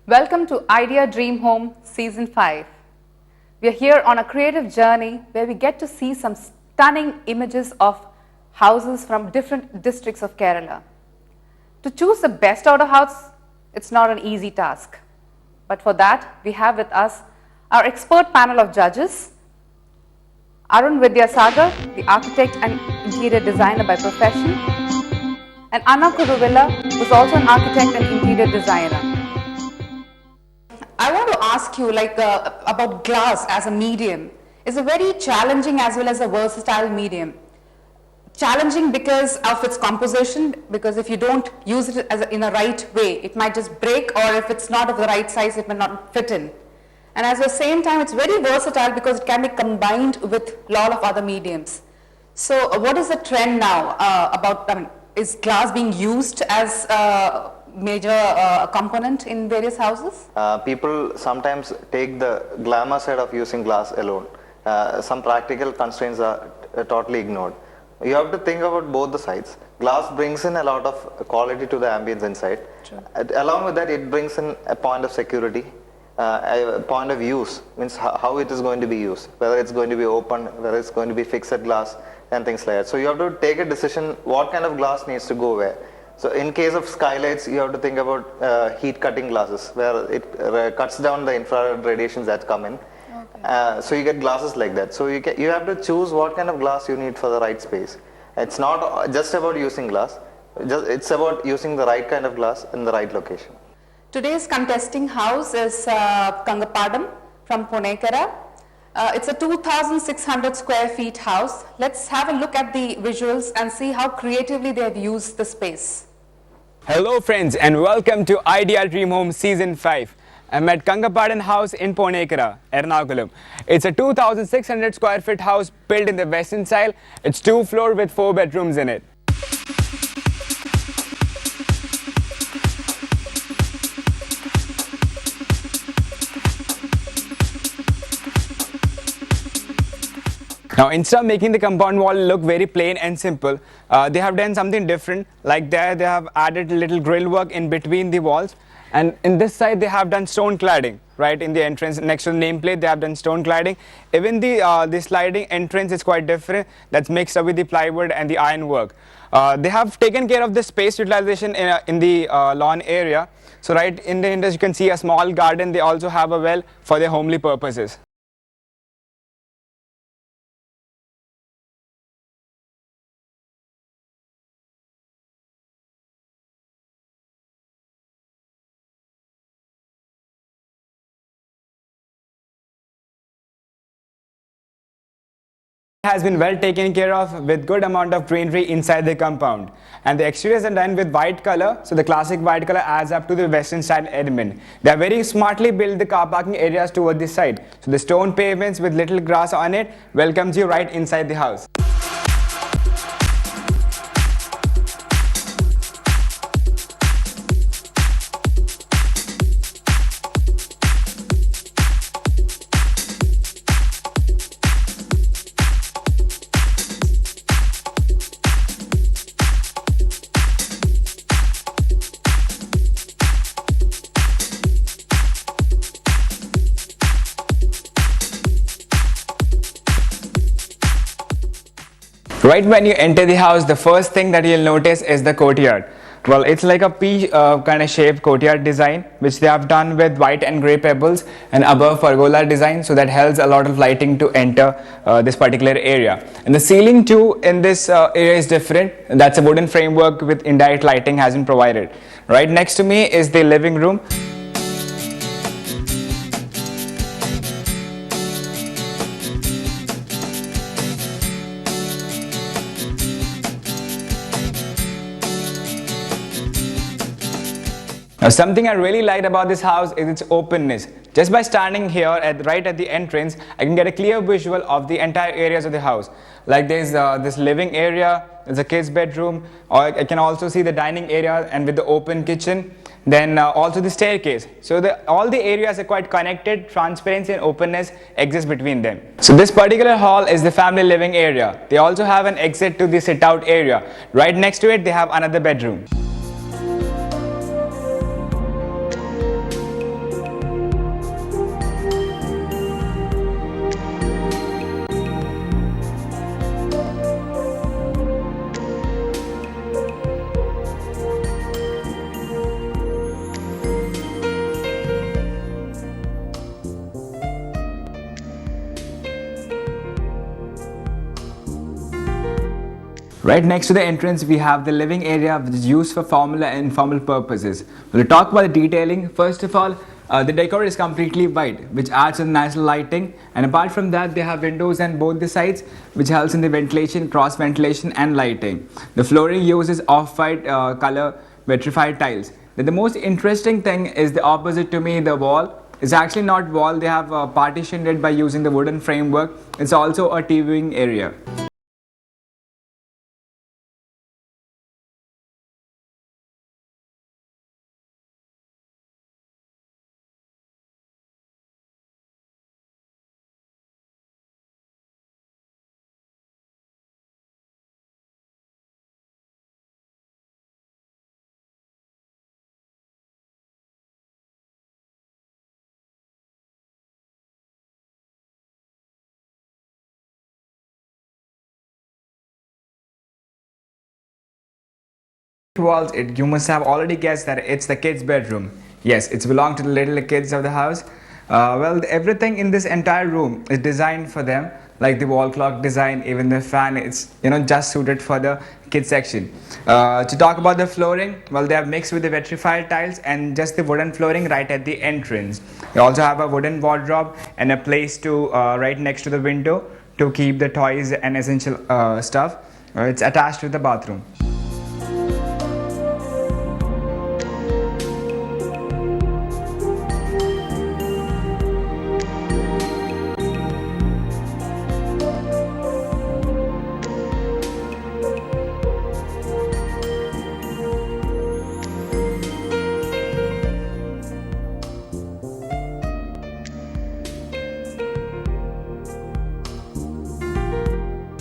Welcome to Idea Dream Home Season 5. We are here on a creative journey where we get to see some stunning images of houses from different districts of Kerala. To choose the best out of house, it's not an easy task. But for that, we have with us our expert panel of judges, Arun Vidyasagar, the architect and interior designer by profession, and Anna Kuruvilla, who's also an architect and interior designer. I want to ask you about glass as a medium. It's a very challenging as well as a versatile medium. Challenging because of its composition, because if you don't use it in a right way, it might just break, or if it's not of the right size, it may not fit in. And at the same time, it's very versatile because it can be combined with a lot of other mediums. So what is the trend now is glass being used as a major component in various houses? People sometimes take the glamour side of using glass alone. Some practical constraints are totally ignored. You have to think about both the sides. Glass brings in a lot of quality to the ambience inside. True. Along with that, it brings in a point of security, a point of use, means how it is going to be used, whether it's going to be open, whether it's going to be fixed glass and things like that. So you have to take a decision what kind of glass needs to go where. So in case of skylights, you have to think about heat cutting glasses where it cuts down the infrared radiations that come in. Okay. So you get glasses like that. So you have to choose what kind of glass you need for the right space. It's not just about using glass, it's about using the right kind of glass in the right location. Today's contesting house is Kangapadan from Ponekkara. It's a 2,600 square feet house. Let's have a look at the visuals and see how creatively they have used the space. Hello friends and welcome to Idea Dream Home Season 5. I'm at Kangapadan house in Ponekkara, Ernakulam. It's a 2,600 square feet house built in the western style. It's 2-floor with 4 bedrooms in it. Now, instead of making the compound wall look very plain and simple, they have done something different. Like there, they have added a little grill work in between the walls. And in this side, they have done stone cladding, right? In the entrance, next to the nameplate, they have done stone cladding. Even the sliding entrance is quite different. That's mixed up with the plywood and the iron work. They have taken care of the space utilization in the lawn area. So right in the entrance, you can see a small garden. They also have a well for their homely purposes. Has been well taken care of with good amount of greenery inside the compound, and the exteriors are done with white color, so the classic white color adds up to the western style element. They have very smartly built the car parking areas toward this side, so the stone pavements with little grass on it welcomes you right inside the house. Right when you enter the house, the first thing that you'll notice is the courtyard. Well, it's like a P kind of shaped courtyard design, which they have done with white and grey pebbles and above pergola design, so that helps a lot of lighting to enter this particular area. And the ceiling too in this area is different. That's a wooden framework with indirect lighting has been provided. Right next to me is the living room. Now, something I really liked about this house is its openness. Just by standing here right at the entrance, I can get a clear visual of the entire areas of the house. Like there's this living area, there's a kid's bedroom, or I can also see the dining area and with the open kitchen. Then also the staircase. So all the areas are quite connected, transparency and openness exists between them. So this particular hall is the family living area. They also have an exit to the sit out area. Right next to it, they have another bedroom. Right next to the entrance, we have the living area, which is used for formal and informal purposes. We'll talk about the detailing. First of all, the decor is completely white, which adds a natural lighting. And apart from that, they have windows on both the sides, which helps in the ventilation, cross ventilation, and lighting. The flooring uses off-white color vitrified tiles. Then the most interesting thing is the opposite to me, the wall. It's actually not wall. They have partitioned it by using the wooden framework. It's also a TVing area. Walls, you must have already guessed that it's the kids' bedroom. Yes, it's belonged to the little kids of the house. Well, everything in this entire room is designed for them, like the wall clock design, even the fan. It's just suited for the kids section. To talk about the flooring, well, they have mixed with the vitrified tiles and just the wooden flooring right at the entrance. They also have a wooden wardrobe and a place to right next to the window to keep the toys and essential stuff. It's attached to the bathroom.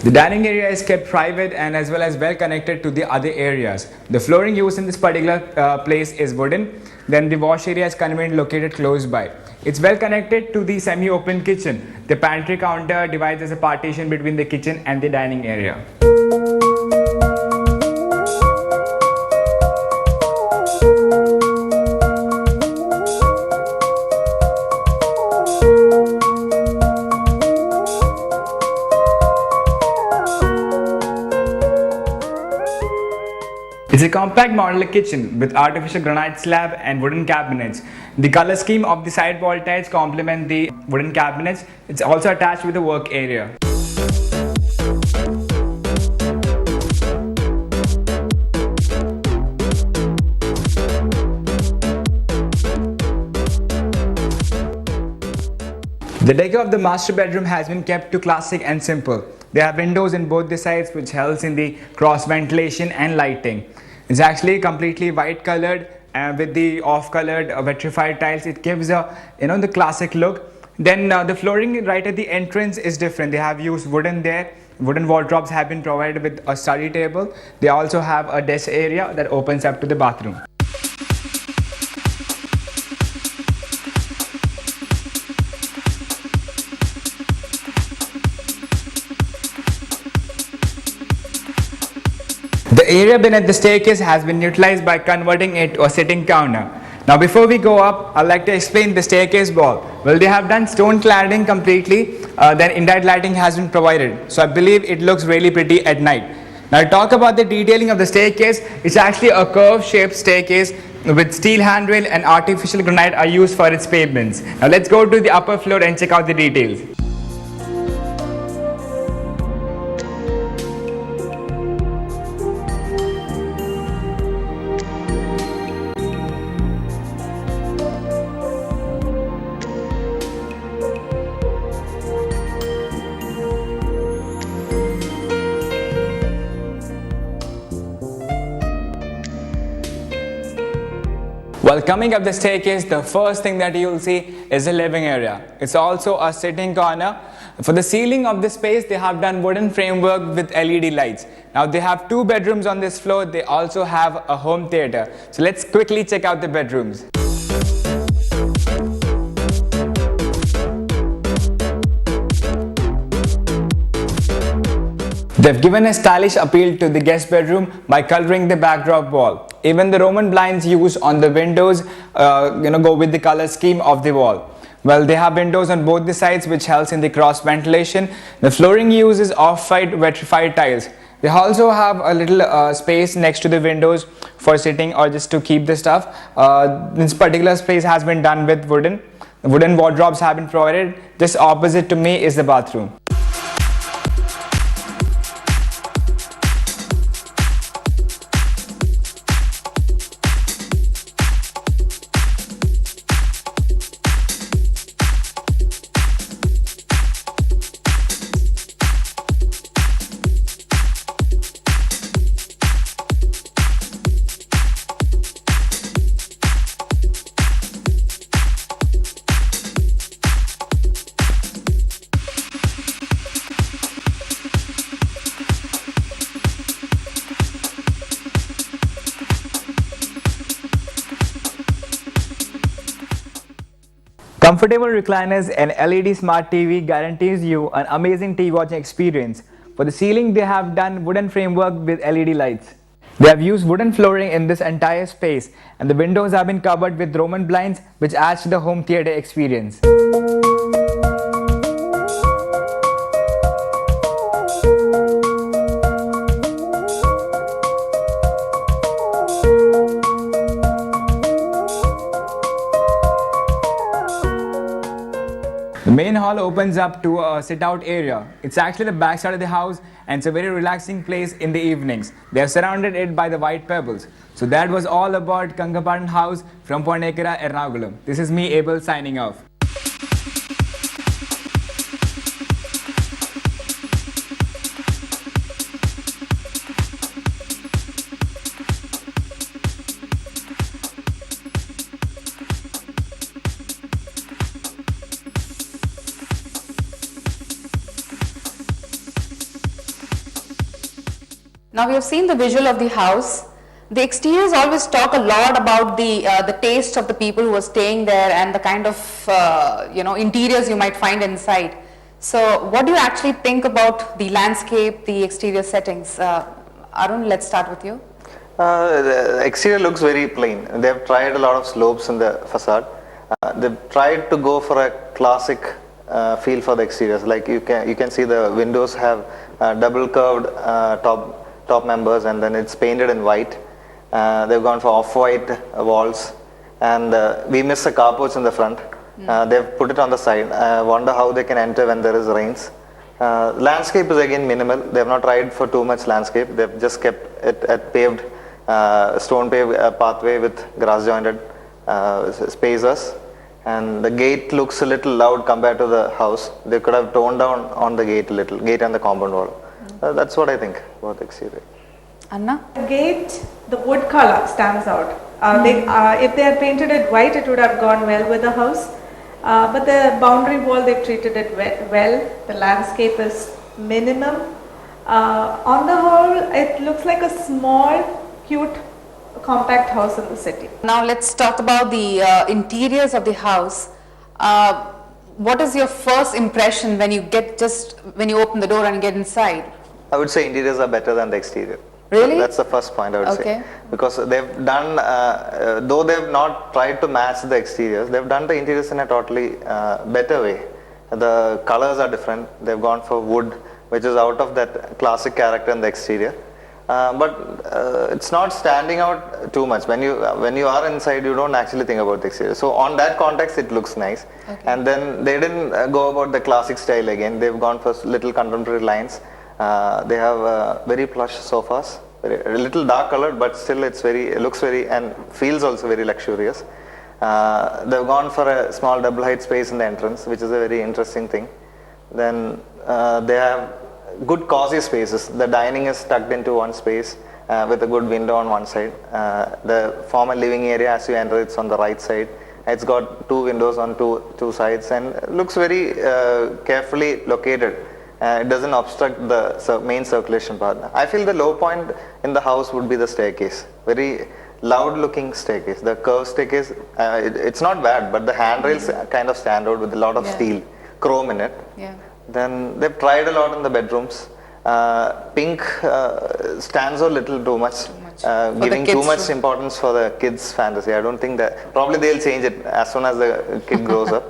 The dining area is kept private and as well as well connected to the other areas. The flooring used in this particular place is wooden. Then the wash area is conveniently located close by. It's well connected to the semi-open kitchen. The pantry counter divides as a partition between the kitchen and the dining area. It's a compact modular kitchen with artificial granite slab and wooden cabinets. The color scheme of the side wall tiles complement the wooden cabinets. It's also attached with a work area. The decor of the master bedroom has been kept to classic and simple. They have windows in both the sides which helps in the cross ventilation and lighting. It's actually completely white colored with the off colored vitrified tiles. It gives a the classic look. Then the flooring right at the entrance is different. They have used wooden there. Wooden wardrobes have been provided with a study table. They also have a desk area that opens up to the bathroom. The area beneath the staircase has been utilized by converting it to a sitting corner. Now before we go up, I'd like to explain the staircase wall. Well, they have done stone cladding completely, then indirect lighting has been provided. So I believe it looks really pretty at night. Now to talk about the detailing of the staircase, it's actually a curved shaped staircase with steel handrail and artificial granite are used for its pavements. Now let's go to the upper floor and check out the details. While coming up the staircase, the first thing that you'll see is the living area. It's also a sitting corner. For the ceiling of this space, they have done wooden framework with LED lights. Now they have 2 bedrooms on this floor. They also have a home theater. So let's quickly check out the bedrooms. They've given a stylish appeal to the guest bedroom by coloring the backdrop wall. Even the Roman blinds used on the windows go with the color scheme of the wall. Well, they have windows on both the sides which helps in the cross ventilation. The flooring uses off-white vitrified tiles. They also have a little space next to the windows for sitting or just to keep the stuff. This particular space has been done with wooden wardrobes have been provided. Just opposite to me is the bathroom. Comfortable recliners and LED smart TV guarantees you an amazing TV watching experience. For the ceiling, they have done wooden framework with LED lights. They have used wooden flooring in this entire space, and the windows have been covered with Roman blinds, which adds to the home theater experience. The main hall opens up to a sit-out area. It's actually the back side of the house, and it's a very relaxing place in the evenings. They have surrounded it by the white pebbles. So that was all about Kangapadan house from Ponekkara, Ernakulam. This is me, Abel, signing off. Now we have seen the visual of the house. The exteriors always talk a lot about the taste of the people who are staying there and the kind of interiors you might find inside. So what do you actually think about the landscape, the exterior settings? Arun, let's start with you. The exterior looks very plain. They've tried a lot of slopes in the facade. They've tried to go for a classic feel for the exteriors. Like you can see the windows have double curved top members, and then it's painted in white. They've gone for off-white walls, and we miss a carporch in the front. They've put it on the side. I wonder how they can enter when there is rains. Landscape is again minimal. They have not tried for too much landscape. They've just kept it at paved, stone paved pathway with grass jointed spaces. And the gate looks a little loud compared to the house. They could have toned down on the gate a little, gate and the compound wall. That's what I think about the exterior. Anna? The gate, the wood color stands out. If they had painted it white, it would have gone well with the house. But the boundary wall, they've treated it well. The landscape is minimum. On the whole, it looks like a small, cute, compact house in the city. Now let's talk about the interiors of the house. What is your first impression when you open the door and get inside? I would say interiors are better than the exterior. Really? That's the first point I would say. Because they've done, though they've not tried to match the exteriors, they've done the interiors in a totally better way. The colors are different. They've gone for wood, which is out of that classic character in the exterior. But it's not standing out too much. When you are inside, you don't actually think about the exterior. So on that context, it looks nice. Okay. And then they didn't go about the classic style again. They've gone for little contemporary lines. They have very plush sofas, a little dark colored, but still it looks very and feels also very luxurious. They've gone for a small double height space in the entrance, which is a very interesting thing. Then they have good cozy spaces. The dining is tucked into one space with a good window on one side. The formal living area, as you enter, it's on the right side. It's got two windows on two sides, and looks very carefully located. It doesn't obstruct the main circulation part. I feel the low point in the house would be the staircase. Very loud looking staircase. The curved staircase, it's not bad, but the handrails kind of stand out with a lot of steel, chrome in it. Yeah. Then they've tried a lot in the bedrooms. Pink stands out a little too much, giving too much importance for the kids' fantasy. I don't think that, probably they'll change it as soon as the kid grows up.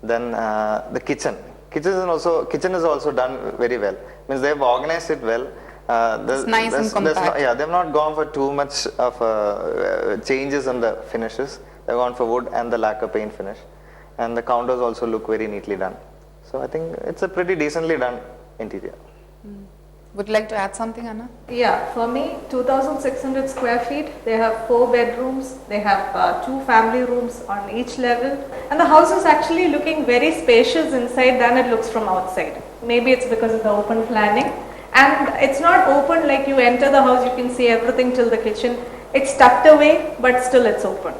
Then the kitchen is also done very well. Means they've organized it well. It's nice and compact. Yeah, they've not gone for too much of changes in the finishes. They've gone for wood and the lacquer paint finish, and the counters also look very neatly done. So I think it's a pretty decently done interior. Would you like to add something, Anna? Yeah, for me, 2,600 square feet. They have 4 bedrooms. They have 2 family rooms on each level. And the house is actually looking very spacious inside than it looks from outside. Maybe it's because of the open planning. And it's not open like you enter the house, you can see everything till the kitchen. It's tucked away, but still it's open.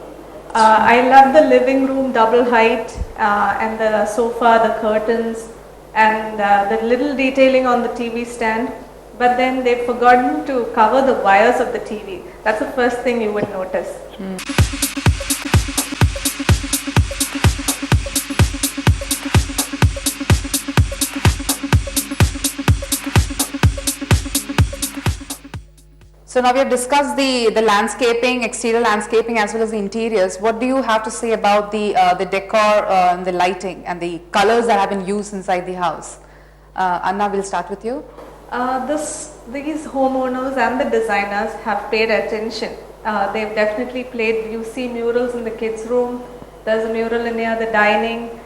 I love the living room double height and the sofa, the curtains, and the little detailing on the TV stand. But then they've forgotten to cover the wires of the TV. That's the first thing you would notice. So now we have discussed the landscaping, exterior landscaping as well as the interiors. What do you have to say about the decor, and the lighting and the colors that have been used inside the house? Anna, we'll start with you. These homeowners and the designers have paid attention. They've definitely played. You see murals in the kids' room. There's a mural near the dining.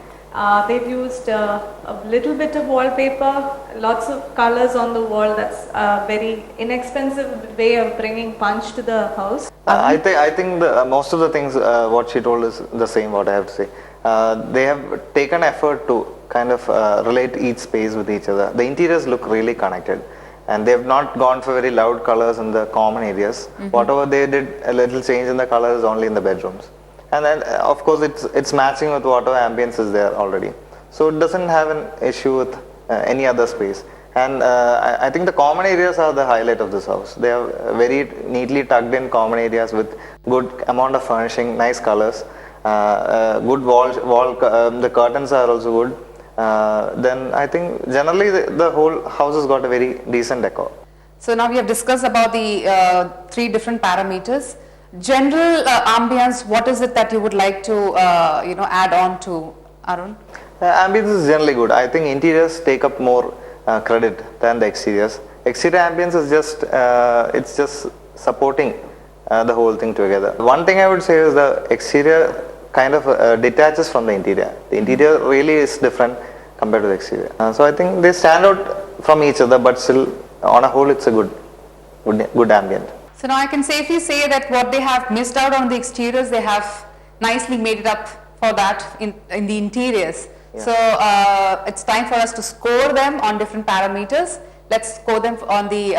They've used a little bit of wallpaper, lots of colors on the wall. That's a very inexpensive way of bringing punch to the house. I think most of the things what she told is the same. What I have to say, they have taken effort to kind of relate each space with each other. The interiors look really connected, and they have not gone for very loud colors in the common areas. Whatever they did, a little change in the color is only in the bedrooms. And then of course it's matching with whatever ambience is there already. So it doesn't have an issue with any other space. And I think the common areas are the highlight of this house. They are very neatly tucked in common areas with good amount of furnishing, nice colors, good the curtains are also good. Then I think generally the whole house has got a very decent decor. So now we have discussed about the 3 different parameters. General ambience, what is it that you would like to add on to, Arun? Ambience is generally good. I think interiors take up more credit than the exteriors. Exterior ambience is just supporting the whole thing together. One thing I would say is the exterior kind of detaches from the interior. The interior really is different compared to the exterior. So I think they stand out from each other, but still on a whole it's a good ambient. So now I can safely say that what they have missed out on the exteriors, they have nicely made it up for that in the interiors. Yeah. So it's time for us to score them on different parameters. Let's score them on the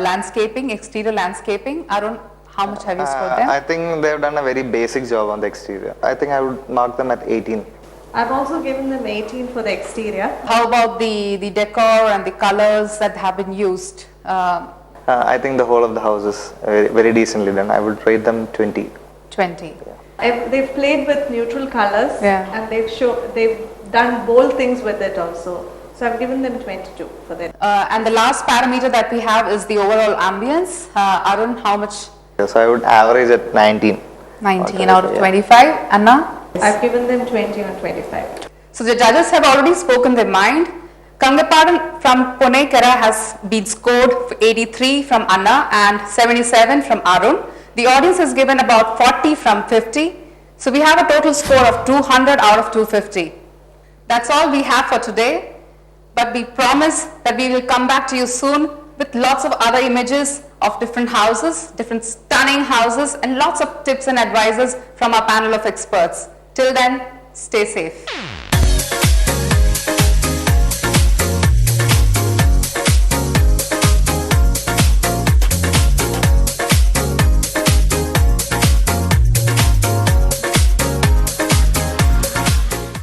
landscaping, exterior landscaping. Arun, how much have you scored them? I think they've done a very basic job on the exterior. I think I would mark them at 18. I've also given them 18 for the exterior. How about the decor and the colors that have been used? I think the whole of the house is very decently done. I would rate them 20. 20. They've played with neutral colors, and they've done bold things with it also. So I've given them 22 for that. And the last parameter that we have is the overall ambience. Arun, how much? So I would average at 19. 19 out of 25. Anna? I've given them 20 on 25. So the judges have already spoken their mind. Kangapadan from Ponekkara has been scored for 83 from Anna and 77 from Arun. The audience has given about 40 from 50. So we have a total score of 200 out of 250. That's all we have for today. But we promise that we will come back to you soon with lots of other images of different houses, different stunning houses, and lots of tips and advices from our panel of experts. Till then, stay safe.